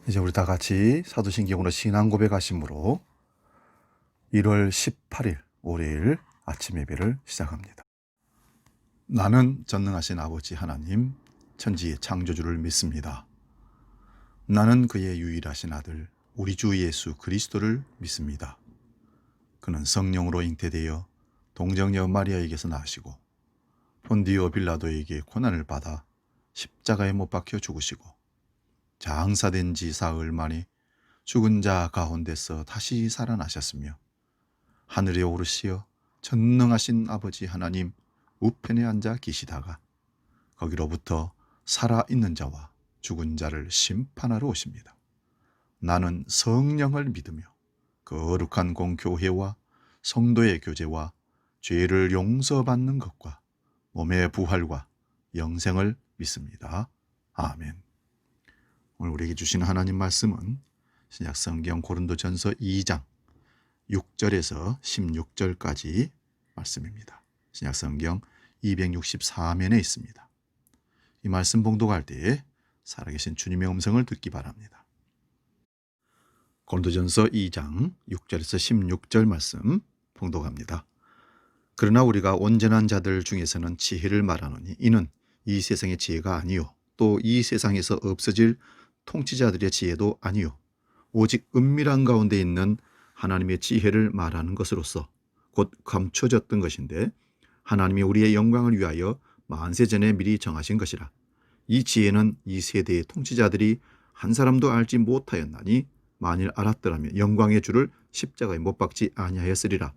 이제 우리 다 같이 사도신경으로 신앙 고백하심으로 1월 18일 월요일 아침 예배를 시작합니다. 나는 전능하신 아버지 하나님 천지의 창조주를 믿습니다. 나는 그의 유일하신 아들 우리 주 예수 그리스도를 믿습니다. 그는 성령으로 잉태되어 동정녀 마리아에게서 나시고 본디오 빌라도에게 고난을 받아 십자가에 못 박혀 죽으시고 장사된 지 사흘 만에 죽은 자 가운데서 다시 살아나셨으며 하늘에 오르시어 전능하신 아버지 하나님 우편에 앉아 계시다가 거기로부터 살아있는 자와 죽은 자를 심판하러 오십니다. 나는 성령을 믿으며 거룩한 공교회와 성도의 교제와 죄를 용서받는 것과 몸의 부활과 영생을 믿습니다. 아멘. 오늘 우리에게 주시는 하나님 말씀은 신약성경 고린도전서 2장 6절에서 16절까지 말씀입니다. 신약성경 264면에 있습니다. 이 말씀 봉독할 때에 살아계신 주님의 음성을 듣기 바랍니다. 고린도전서 2장 6절에서 16절 말씀 봉독합니다. 그러나 우리가 온전한 자들 중에서는 지혜를 말하노니 이는 이 세상의 지혜가 아니요 또 이 세상에서 없어질 통치자들의 지혜도 아니요 오직 은밀한 가운데 있는 하나님의 지혜를 말하는 것으로서 곧 감춰졌던 것인데 하나님이 우리의 영광을 위하여 만세 전에 미리 정하신 것이라. 이 지혜는 이 세대의 통치자들이 한 사람도 알지 못하였나니 만일 알았더라면 영광의 주를 십자가에 못 박지 아니하였으리라.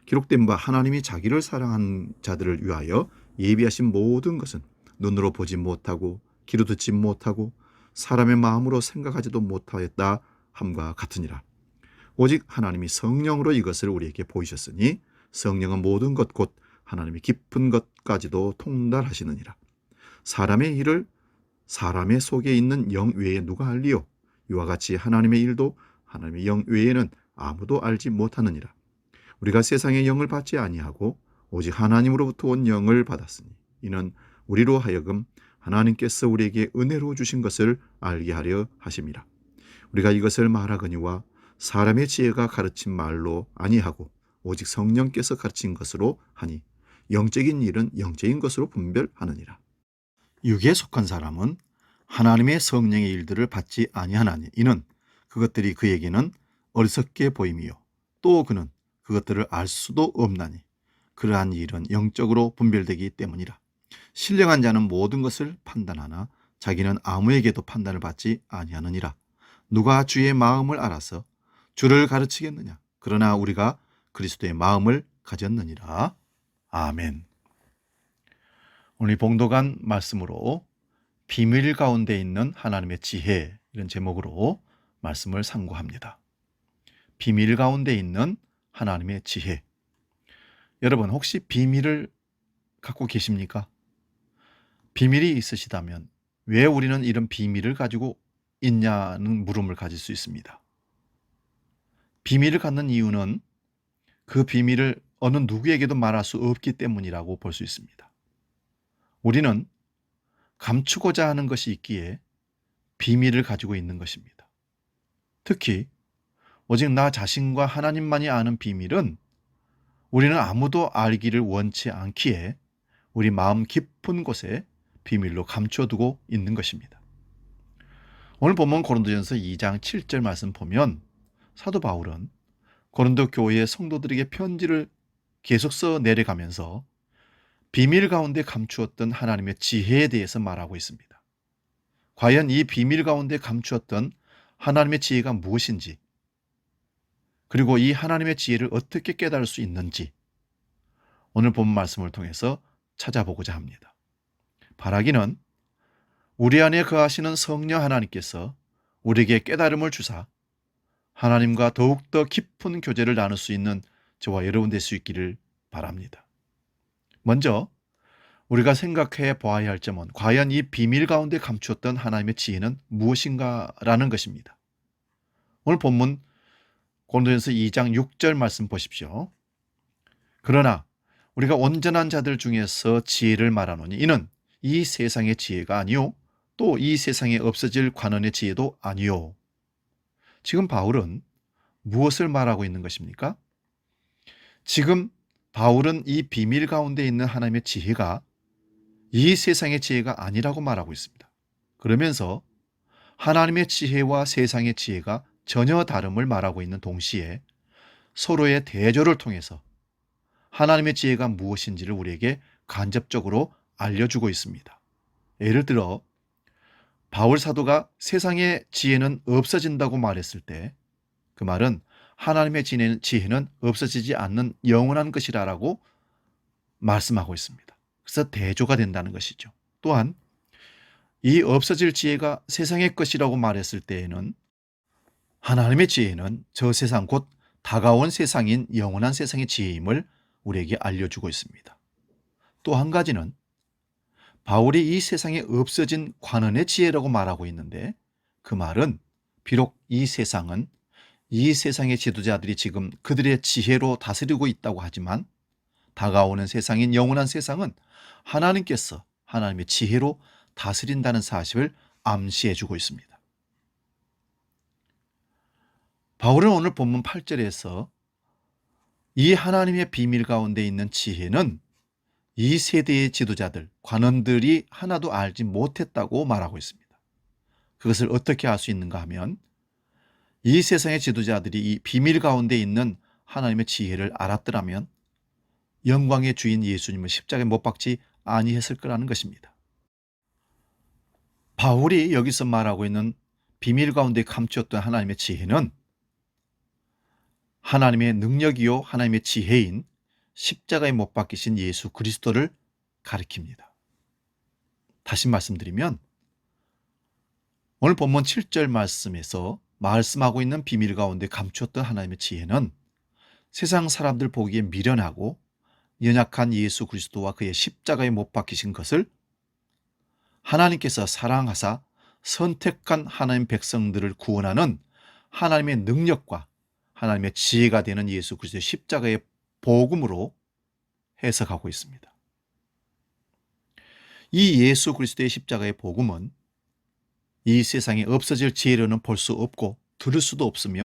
기록된 바 하나님이 자기를 사랑한 자들을 위하여 예비하신 모든 것은 눈으로 보지 못하고 귀로 듣지 못하고 사람의 마음으로 생각하지도 못하였다 함과 같으니라. 오직 하나님이 성령으로 이것을 우리에게 보이셨으니 성령은 모든 것 곧 하나님의 깊은 것까지도 통달하시느니라. 사람의 일을 사람의 속에 있는 영 외에 누가 알리요? 이와 같이 하나님의 일도 하나님의 영 외에는 아무도 알지 못하느니라. 우리가 세상의 영을 받지 아니하고 오직 하나님으로부터 온 영을 받았으니 이는 우리로 하여금 하나님께서 우리에게 은혜로 주신 것을 알게 하려 하심이라. 우리가 이것을 말하거니와 사람의 지혜가 가르친 말로 아니하고 오직 성령께서 가르친 것으로 하니 영적인 일은 영적인 것으로 분별하느니라. 육에 속한 사람은 하나님의 성령의 일들을 받지 아니하나니 이는 그것들이 그에게는 어리석게 보임이요 또 그는 그것들을 알 수도 없나니 그러한 일은 영적으로 분별되기 때문이라. 신령한 자는 모든 것을 판단하나 자기는 아무에게도 판단을 받지 아니하느니라. 누가 주의 마음을 알아서 주를 가르치겠느냐? 그러나 우리가 그리스도의 마음을 가졌느니라. 아멘. 오늘 봉독한 말씀으로 비밀 가운데 있는 하나님의 지혜 이런 제목으로 말씀을 상고합니다. 비밀 가운데 있는 하나님의 지혜. 여러분 혹시 비밀을 갖고 계십니까? 비밀이 있으시다면 왜 우리는 이런 비밀을 가지고 있냐는 물음을 가질 수 있습니다. 비밀을 갖는 이유는 그 비밀을 어느 누구에게도 말할 수 없기 때문이라고 볼 수 있습니다. 우리는 감추고자 하는 것이 있기에 비밀을 가지고 있는 것입니다. 특히 오직 나 자신과 하나님만이 아는 비밀은 우리는 아무도 알기를 원치 않기에 우리 마음 깊은 곳에 비밀로 감춰두고 있는 것입니다. 오늘 본문 고린도전서 2장 7절 말씀 보면 사도 바울은 고린도 교회의 성도들에게 편지를 계속 써 내려가면서 비밀 가운데 감추었던 하나님의 지혜에 대해서 말하고 있습니다. 과연 이 비밀 가운데 감추었던 하나님의 지혜가 무엇인지 그리고 이 하나님의 지혜를 어떻게 깨달을 수 있는지 오늘 본 말씀을 통해서 찾아보고자 합니다. 바라기는 우리 안에 거하시는 성령 하나님께서 우리에게 깨달음을 주사 하나님과 더욱더 깊은 교제를 나눌 수 있는 저와 여러분 될 수 있기를 바랍니다. 먼저 우리가 생각해 보아야 할 점은 과연 이 비밀 가운데 감추었던 하나님의 지혜는 무엇인가라는 것입니다. 오늘 본문 고린도전서 2장 6절 말씀 보십시오. 그러나 우리가 온전한 자들 중에서 지혜를 말하노니 이는 이 세상의 지혜가 아니요 또 이 세상에 없어질 관원의 지혜도 아니요. 지금 바울은 무엇을 말하고 있는 것입니까? 지금 바울은 이 비밀 가운데 있는 하나님의 지혜가 이 세상의 지혜가 아니라고 말하고 있습니다. 그러면서 하나님의 지혜와 세상의 지혜가 전혀 다름을 말하고 있는 동시에 서로의 대조를 통해서 하나님의 지혜가 무엇인지를 우리에게 간접적으로 알려주고 있습니다. 예를 들어 바울 사도가 세상의 지혜는 없어진다고 말했을 때 그 말은 하나님의 지혜는 없어지지 않는 영원한 것이라고 말씀하고 있습니다. 그래서 대조가 된다는 것이죠. 또한 이 없어질 지혜가 세상의 것이라고 말했을 때에는 하나님의 지혜는 저 세상 곧 다가온 세상인 영원한 세상의 지혜임을 우리에게 알려주고 있습니다. 또 한 가지는 바울이 이 세상에 없어진 관원의 지혜라고 말하고 있는데 그 말은 비록 이 세상은 이 세상의 지도자들이 지금 그들의 지혜로 다스리고 있다고 하지만 다가오는 세상인 영원한 세상은 하나님께서 하나님의 지혜로 다스린다는 사실을 암시해 주고 있습니다. 바울은 오늘 본문 8절에서 이 하나님의 비밀 가운데 있는 지혜는 이 세대의 지도자들, 관원들이 하나도 알지 못했다고 말하고 있습니다. 그것을 어떻게 알 수 있는가 하면 이 세상의 지도자들이 이 비밀 가운데 있는 하나님의 지혜를 알았더라면 영광의 주인 예수님을 십자가에 못 박지 아니했을 거라는 것입니다. 바울이 여기서 말하고 있는 비밀 가운데 감추었던 하나님의 지혜는 하나님의 능력이요 하나님의 지혜인 십자가에 못 박히신 예수 그리스도를 가리킵니다. 다시 말씀드리면 오늘 본문 7절 말씀에서 말씀하고 있는 비밀 가운데 감추었던 하나님의 지혜는 세상 사람들 보기에 미련하고 연약한 예수 그리스도와 그의 십자가에 못 박히신 것을 하나님께서 사랑하사 선택한 하나님 백성들을 구원하는 하나님의 능력과 하나님의 지혜가 되는 예수 그리스도의 십자가의 복음으로 해석하고 있습니다. 이 예수 그리스도의 십자가의 복음은 이 세상에 없어질 지혜로는 볼 수 없고 들을 수도 없으며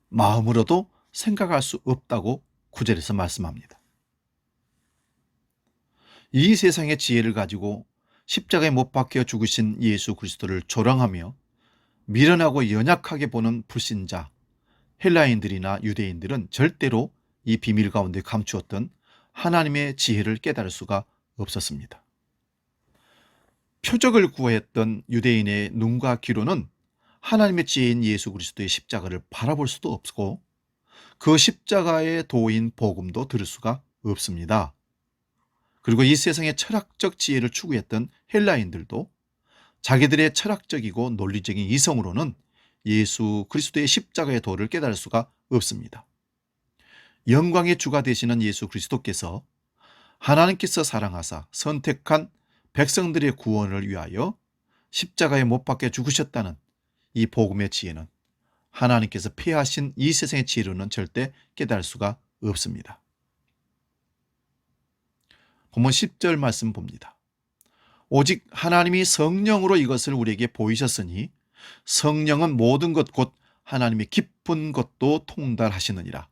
마음으로도 생각할 수 없다고 9절에서 말씀합니다. 이 세상의 지혜를 가지고 십자가에 못 박혀 죽으신 예수 그리스도를 조롱하며 미련하고 연약하게 보는 불신자, 헬라인들이나 유대인들은 절대로 이 비밀 가운데 감추었던 하나님의 지혜를 깨달을 수가 없었습니다. 표적을 구했던 유대인의 눈과 귀로는 하나님의 지혜인 예수 그리스도의 십자가를 바라볼 수도 없고 그 십자가의 도인 복음도 들을 수가 없습니다. 그리고 이 세상의 철학적 지혜를 추구했던 헬라인들도 자기들의 철학적이고 논리적인 이성으로는 예수 그리스도의 십자가의 도를 깨달을 수가 없습니다. 영광의 주가 되시는 예수 그리스도께서 하나님께서 사랑하사 선택한 백성들의 구원을 위하여 십자가에 못 박혀 죽으셨다는 이 복음의 지혜는 하나님께서 폐하신 이 세상의 지혜로는 절대 깨달을 수가 없습니다. 본문 10절 말씀 봅니다. 오직 하나님이 성령으로 이것을 우리에게 보이셨으니 성령은 모든 것 곧 하나님의 깊은 것도 통달하시느니라.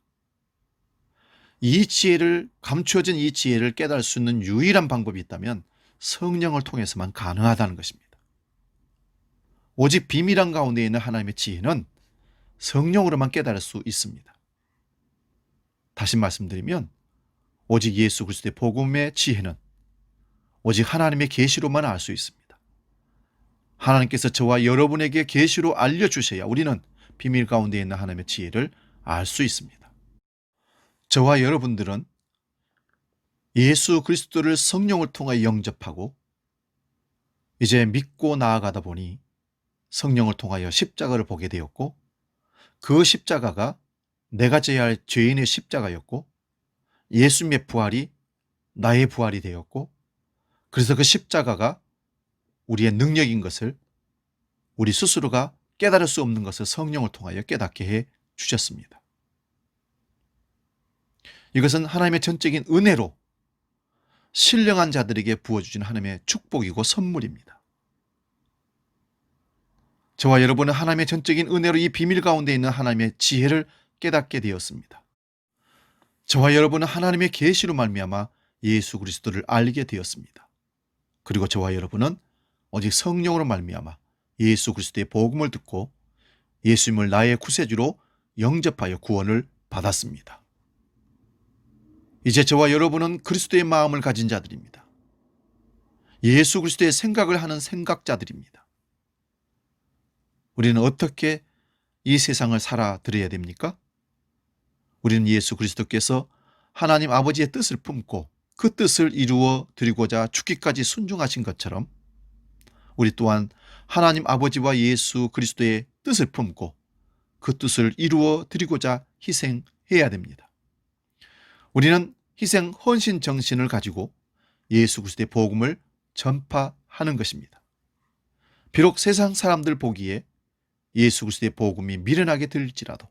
이 지혜를 감추어진 이 지혜를 깨달을 수 있는 유일한 방법이 있다면 성령을 통해서만 가능하다는 것입니다. 오직 비밀한 가운데 있는 하나님의 지혜는 성령으로만 깨달을 수 있습니다. 다시 말씀드리면 오직 예수 그리스도의 복음의 지혜는 오직 하나님의 계시로만 알 수 있습니다. 하나님께서 저와 여러분에게 계시로 알려주셔야 우리는 비밀 가운데 있는 하나님의 지혜를 알 수 있습니다. 저와 여러분들은 예수 그리스도를 성령을 통하여 영접하고 이제 믿고 나아가다 보니 성령을 통하여 십자가를 보게 되었고 그 십자가가 내가 져야 할 죄인의 십자가였고 예수님의 부활이 나의 부활이 되었고 그래서 그 십자가가 우리의 능력인 것을 우리 스스로가 깨달을 수 없는 것을 성령을 통하여 깨닫게 해 주셨습니다. 이것은 하나님의 전적인 은혜로 신령한 자들에게 부어주신 하나님의 축복이고 선물입니다. 저와 여러분은 하나님의 전적인 은혜로 이 비밀 가운데 있는 하나님의 지혜를 깨닫게 되었습니다. 저와 여러분은 하나님의 계시로 말미암아 예수 그리스도를 알게 되었습니다. 그리고 저와 여러분은 오직 성령으로 말미암아 예수 그리스도의 복음을 듣고 예수님을 나의 구세주로 영접하여 구원을 받았습니다. 이제 저와 여러분은 그리스도의 마음을 가진 자들입니다. 예수 그리스도의 생각을 하는 생각자들입니다. 우리는 어떻게 이 세상을 살아드려야 됩니까? 우리는 예수 그리스도께서 하나님 아버지의 뜻을 품고 그 뜻을 이루어 드리고자 죽기까지 순종하신 것처럼 우리 또한 하나님 아버지와 예수 그리스도의 뜻을 품고 그 뜻을 이루어 드리고자 희생해야 됩니다. 우리는 희생 헌신 정신을 가지고 예수 그리스도의 복음을 전파하는 것입니다. 비록 세상 사람들 보기에 예수 그리스도의 복음이 미련하게 들릴지라도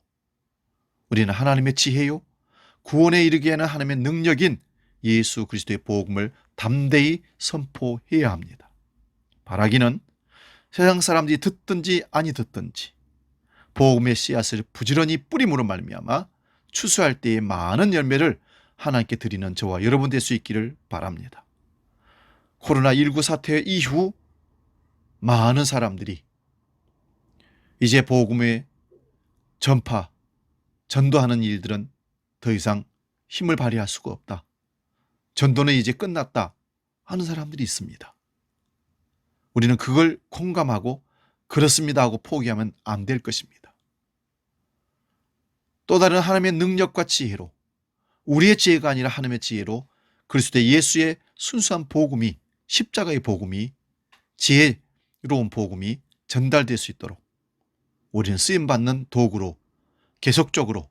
우리는 하나님의 지혜요 구원에 이르게 하는 하나님의 능력인 예수 그리스도의 복음을 담대히 선포해야 합니다. 바라기는 세상 사람들이 듣든지 아니 듣든지 복음의 씨앗을 부지런히 뿌림으로 말미암아 추수할 때의 많은 열매를 하나님께 드리는 저와 여러분 될 수 있기를 바랍니다. 코로나19 사태 이후 많은 사람들이 이제 복음의 전파, 전도하는 일들은 더 이상 힘을 발휘할 수가 없다. 전도는 이제 끝났다 하는 사람들이 있습니다. 우리는 그걸 공감하고 그렇습니다 하고 포기하면 안 될 것입니다. 또 다른 하나님의 능력과 지혜로 우리의 지혜가 아니라 하나님의 지혜로 그리스도의 예수의 순수한 복음이 십자가의 복음이 지혜로운 복음이 전달될 수 있도록 우리는 쓰임받는 도구로 계속적으로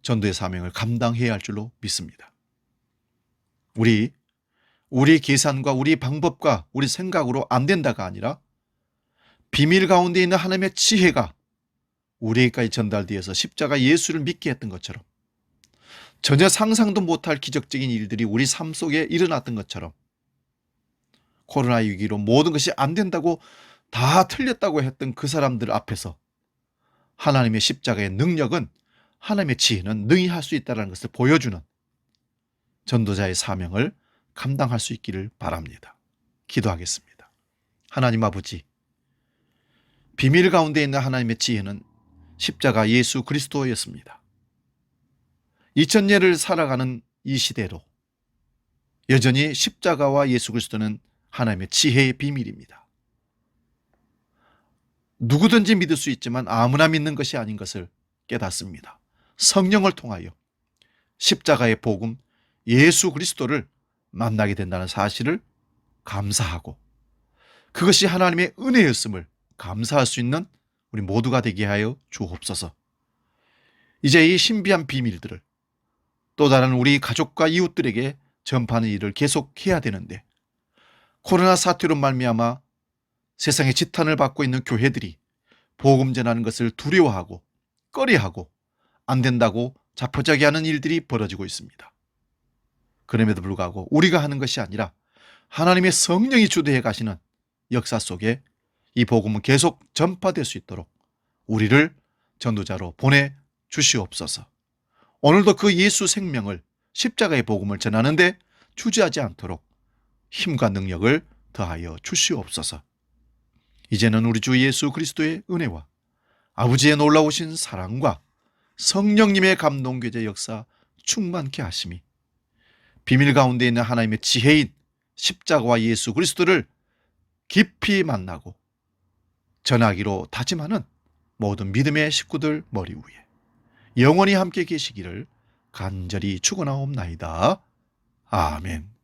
전도의 사명을 감당해야 할 줄로 믿습니다. 우리 계산과 우리 방법과 우리 생각으로 안 된다가 아니라 비밀 가운데 있는 하나님의 지혜가 우리에게까지 전달되어서 십자가 예수를 믿게 했던 것처럼 전혀 상상도 못할 기적적인 일들이 우리 삶 속에 일어났던 것처럼 코로나 위기로 모든 것이 안 된다고 다 틀렸다고 했던 그 사람들 앞에서 하나님의 십자가의 능력은 하나님의 지혜는 능히 할 수 있다는 것을 보여주는 전도자의 사명을 감당할 수 있기를 바랍니다. 기도하겠습니다. 하나님 아버지, 비밀 가운데 있는 하나님의 지혜는 십자가 예수 그리스도였습니다. 2000년을 살아가는 이 시대로 여전히 십자가와 예수 그리스도는 하나님의 지혜의 비밀입니다. 누구든지 믿을 수 있지만 아무나 믿는 것이 아닌 것을 깨닫습니다. 성령을 통하여 십자가의 복음 예수 그리스도를 만나게 된다는 사실을 감사하고 그것이 하나님의 은혜였음을 감사할 수 있는 우리 모두가 되게 하여 주옵소서. 이제 이 신비한 비밀들을 또 다른 우리 가족과 이웃들에게 전파하는 일을 계속해야 되는데 코로나 사태로 말미암아 세상의 지탄을 받고 있는 교회들이 복음 전하는 것을 두려워하고 꺼려하고 안 된다고 자포자기하는 일들이 벌어지고 있습니다. 그럼에도 불구하고 우리가 하는 것이 아니라 하나님의 성령이 주도해 가시는 역사 속에 이 복음은 계속 전파될 수 있도록 우리를 전도자로 보내주시옵소서. 오늘도 그 예수 생명을 십자가의 복음을 전하는데 주저하지 않도록 힘과 능력을 더하여 주시옵소서. 이제는 우리 주 예수 그리스도의 은혜와 아버지의 놀라우신 사랑과 성령님의 감동교제 역사 충만케 하심이 비밀 가운데 있는 하나님의 지혜인 십자가와 예수 그리스도를 깊이 만나고 전하기로 다짐하는 모든 믿음의 식구들 머리 위에 영원히 함께 계시기를 간절히 축원하옵나이다. 아멘.